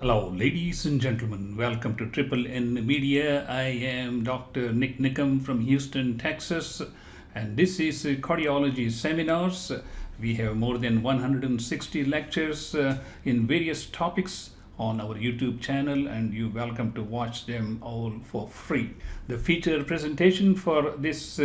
Hello, ladies and gentlemen. Welcome to Triple N Media. I am Dr. Nik Nikam from Houston, Texas, and this is Cardiology Seminars. We have more than 160 lectures in various topics on our YouTube channel, and you're welcome to watch them all for free. The featured presentation for this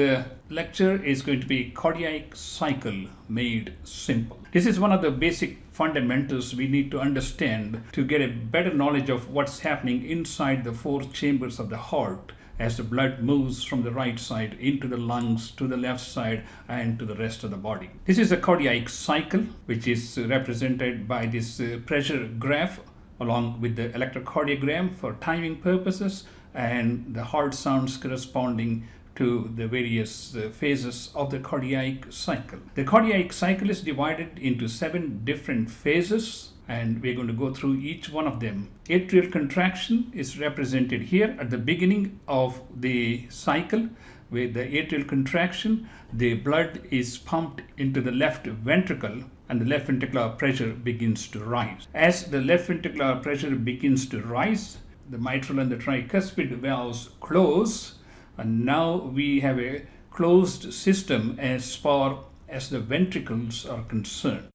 lecture is going to be Cardiac Cycle Made Simple. This is one of the basic fundamentals we need to understand to get a better knowledge of what's happening inside the four chambers of the heart as the blood moves from the right side into the lungs, to the left side, and to the rest of the body. This is a cardiac cycle, which is represented by this pressure graph along with the electrocardiogram for timing purposes, and the heart sounds corresponding to the various phases of the cardiac cycle. The cardiac cycle is divided into 7 different phases, and we're going to go through each one of them. Atrial contraction is represented here at the beginning of the cycle. With the atrial contraction, the blood is pumped into the left ventricle and the left ventricular pressure begins to rise. As the left ventricular pressure begins to rise, the mitral and the tricuspid valves close, and now we have a closed system as far as the ventricles are concerned.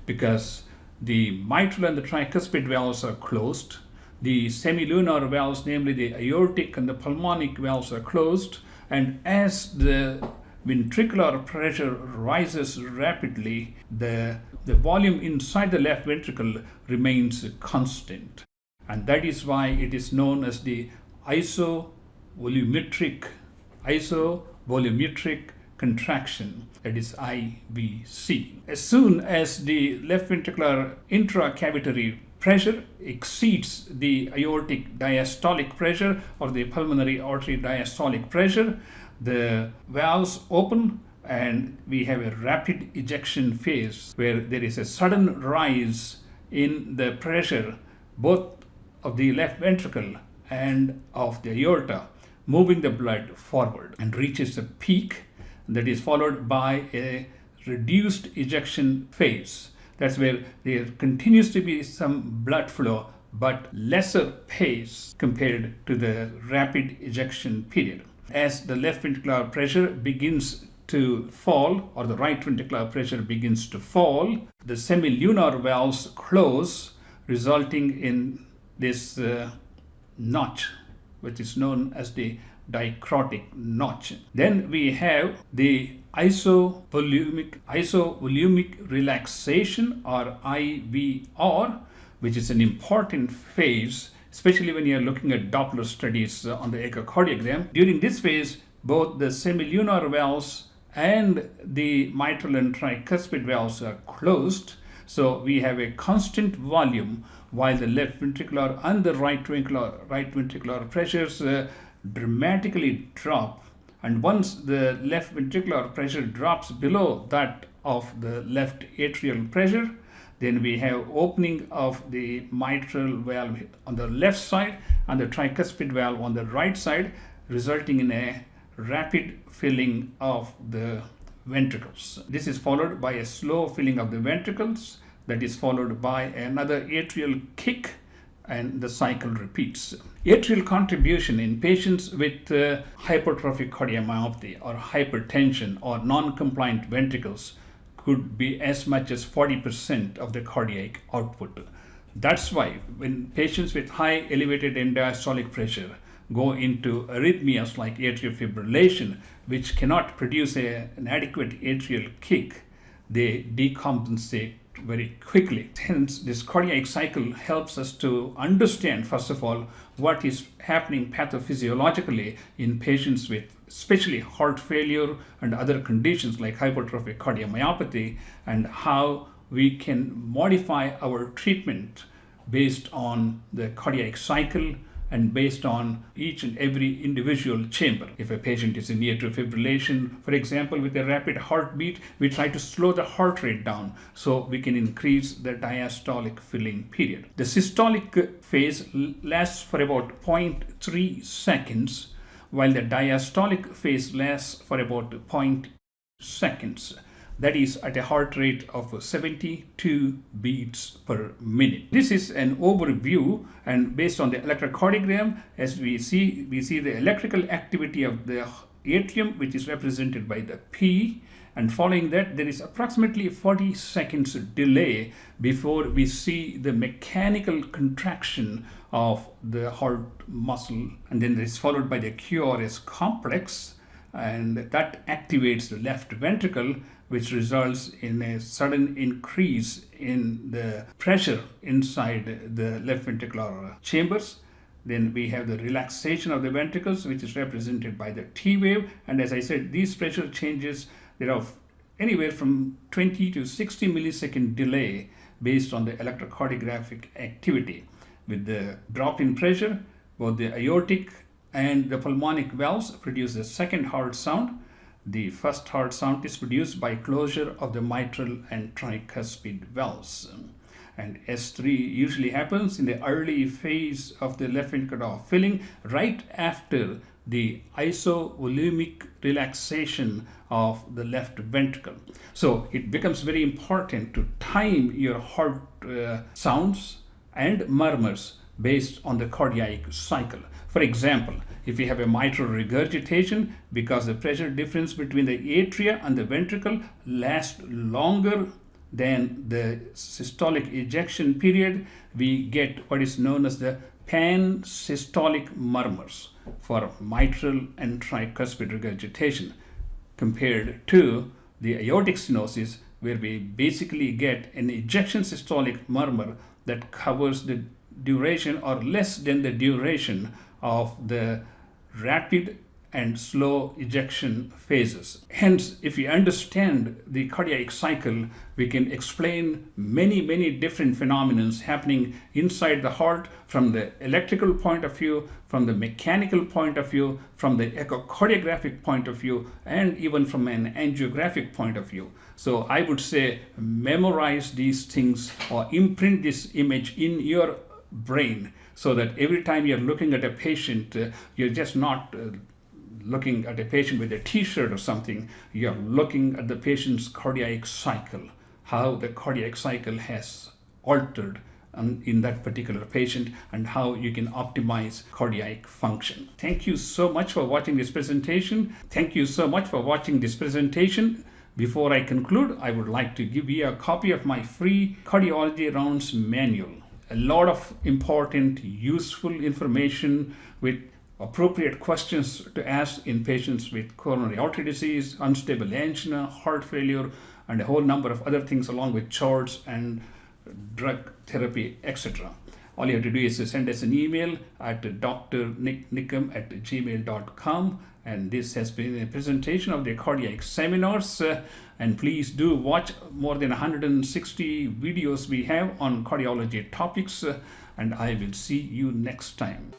Because the mitral and the tricuspid valves are closed, the semilunar valves, namely the aortic and the pulmonic valves, are closed, and as the ventricular pressure rises rapidly, the volume inside the left ventricle remains constant. And that is why it is known as the isovolumetric contraction, that is IVC. As soon as the left ventricular intracavitary pressure exceeds the aortic diastolic pressure or the pulmonary artery diastolic pressure, the valves open and we have a rapid ejection phase where there is a sudden rise in the pressure both of the left ventricle and of the aorta, moving the blood forward, and reaches a peak that is followed by a reduced ejection phase. That's where there continues to be some blood flow, but lesser pace compared to the rapid ejection period. As the left ventricular pressure begins to fall, or the right ventricular pressure begins to fall, the semilunar valves close, resulting in this notch, which is known as the dicrotic notch. Then we have the isovolumic relaxation, or IVR, which is an important phase, especially when you are looking at Doppler studies on the echocardiogram. During this phase, both the semilunar valves and the mitral and tricuspid valves are closed, so we have a constant volume while the left ventricular and the right ventricular pressures dramatically drop. And once the left ventricular pressure drops below that of the left atrial pressure, then we have opening of the mitral valve on the left side and the tricuspid valve on the right side, resulting in a rapid filling of the ventricles. This is followed by a slow filling of the ventricles that is followed by another atrial kick, and the cycle repeats. Atrial contribution in patients with hypertrophic cardiomyopathy or hypertension or non-compliant ventricles could be as much as 40% of the cardiac output. That's why when patients with high elevated end diastolic pressure go into arrhythmias like atrial fibrillation, which cannot produce an adequate atrial kick, they decompensate very quickly. Hence, this cardiac cycle helps us to understand, first of all, what is happening pathophysiologically in patients with especially heart failure and other conditions like hypertrophic cardiomyopathy, and how we can modify our treatment based on the cardiac cycle and based on each and every individual chamber. If a patient is in atrial fibrillation, for example, with a rapid heartbeat, we try to slow the heart rate down so we can increase the diastolic filling period. The systolic phase lasts for about 0.3 seconds, while the diastolic phase lasts for about 0.2 seconds. that is at a heart rate of 72 beats per minute. This is an overview, and based on the electrocardiogram, as we see the electrical activity of the atrium, which is represented by the P, and following that there is approximately 40 seconds delay before we see the mechanical contraction of the heart muscle, and then it's followed by the QRS complex, and that activates the left ventricle, which results in a sudden increase in the pressure inside the left ventricular chambers. Then we have the relaxation of the ventricles, which is represented by the T wave. And as I said, these pressure changes, there are anywhere from 20 to 60 millisecond delay based on the electrocardiographic activity. With the drop in pressure, both the aortic and the pulmonic valves produce the second heart sound. The first heart sound is produced by closure of the mitral and tricuspid valves. And S3 usually happens in the early phase of the left ventricular filling, right after the isovolumic relaxation of the left ventricle. So it becomes very important to time your heart sounds and murmurs based on the cardiac cycle. For example, if you have a mitral regurgitation, because the pressure difference between the atria and the ventricle lasts longer than the systolic ejection period, we get what is known as the pan-systolic murmurs for mitral and tricuspid regurgitation, compared to the aortic stenosis, where we basically get an ejection systolic murmur that covers the duration or less than the duration of the rapid and slow ejection phases. Hence, if we understand the cardiac cycle, we can explain many different phenomena happening inside the heart from the electrical point of view, from the mechanical point of view, from the echocardiographic point of view, and even from an angiographic point of view. So I would say memorize these things or imprint this image in your brain, so that every time you're looking at a patient, you're just not looking at a patient with a t-shirt or something. You're looking at the patient's cardiac cycle, how the cardiac cycle has altered in that particular patient, and how you can optimize cardiac function. Thank you so much for watching this presentation. Thank you so much for watching this presentation. Before I conclude, I would like to give you a copy of my free cardiology rounds manual. A lot of important, useful information with appropriate questions to ask in patients with coronary artery disease, unstable angina, heart failure, and a whole number of other things, along with charts and drug therapy, etc. All you have to do is to send us an email at drniknikam@gmail.com. And this has been a presentation of the cardiac seminars. And please do watch more than 160 videos we have on cardiology topics. And I will see you next time.